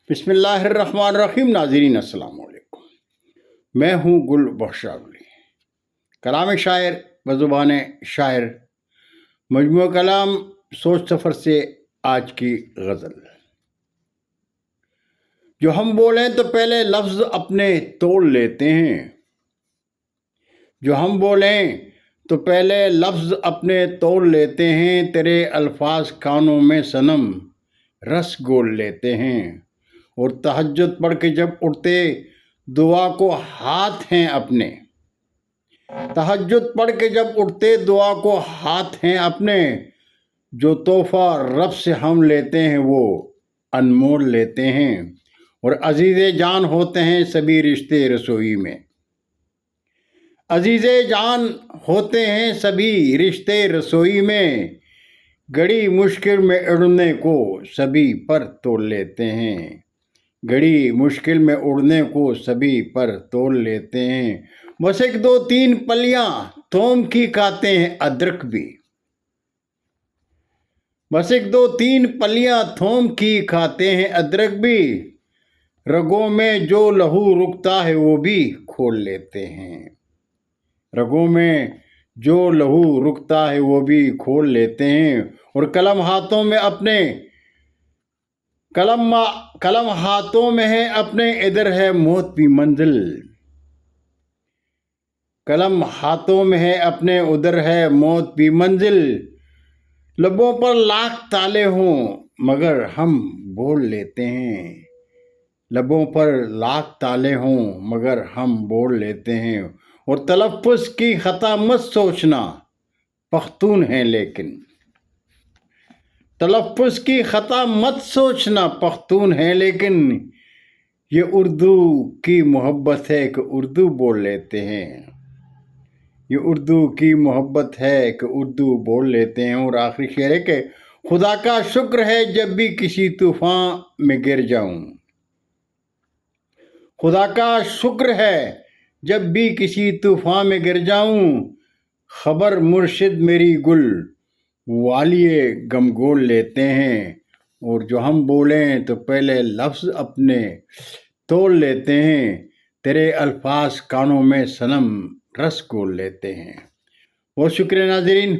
بسم اللہ الرحمن الرحیم۔ ناظرین السلام علیکم، میں ہوں گل بخشاولی، کلام شاعر بزبان شاعر، مجموعہ کلام سوچ سفر سے آج کی غزل۔ جو ہم بولیں تو پہلے لفظ اپنے توڑ لیتے ہیں، جو ہم بولیں تو پہلے لفظ اپنے توڑ لیتے ہیں، تیرے الفاظ کانوں میں صنم رس گول لیتے ہیں، اور تہجد پڑھ کے جب اٹھتے دعا کو ہاتھ ہیں اپنے، تہجد پڑھ کے جب اٹھتے دعا کو ہاتھ ہیں اپنے، جو تحفہ رب سے ہم لیتے ہیں وہ انمول لیتے ہیں، اور عزیز جان ہوتے ہیں سبھی رشتے رسوئی میں، عزیز جان ہوتے ہیں سبھی رشتے رسوئی میں، گڑی مشکل میں اڑنے کو سبھی پر توڑ لیتے ہیں، گڑی مشکل میں اڑنے کو سبھی پر توڑ لیتے ہیں، بس ایک دو تین پلیاں تھوم کی کھاتے ہیں ادرک بھی، بس ایک دو تین پلیاں تھوم کی کھاتے ہیں ادرک بھی، رگوں میں جو لہو رکتا ہے وہ بھی کھول لیتے ہیں، رگوں میں جو لہو رکتا ہے وہ بھی کھول لیتے ہیں، اور قلم ہاتھوں میں اپنے، قلم ہاتھوں میں ہے اپنے، ادھر ہے موت بھی منزل، قلم ہاتھوں میں ہے اپنے، ادھر ہے موت بھی منزل، لبوں پر لاکھ تالے ہوں مگر ہم بول لیتے ہیں، لبوں پر لاکھ تالے ہوں مگر ہم بول لیتے ہیں، اور تلفظ کی خطا مت سوچنا پختون ہیں لیکن، تلفظ کی خطا مت سوچنا پختون ہیں لیکن، یہ اردو کی محبت ہے کہ اردو بول لیتے ہیں، یہ اردو کی محبت ہے کہ اردو بول لیتے ہیں، اور آخری شعر ہے کہ خدا کا شکر ہے جب بھی کسی طوفان میں گر جاؤں، خدا کا شکر ہے جب بھی کسی طوفان میں گر جاؤں، خبر مرشد میری گل والیے غم گول لیتے ہیں، اور جو ہم بولیں تو پہلے لفظ اپنے توڑ لیتے ہیں، تیرے الفاظ کانوں میں صنم رس گول لیتے ہیں۔ بہت شکریہ ناظرین،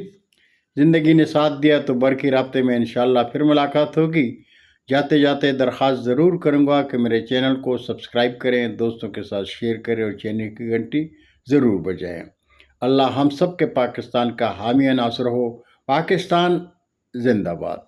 زندگی نے ساتھ دیا تو برقی رابطے میں انشاءاللہ پھر ملاقات ہوگی۔ جاتے جاتے درخواست ضرور کروں گا کہ میرے چینل کو سبسکرائب کریں، دوستوں کے ساتھ شیئر کریں، اور چینل کی گھنٹی ضرور بجائیں۔ اللہ ہم سب کے پاکستان کا حامی ناصر ہو۔ پاکستان زندہ باد۔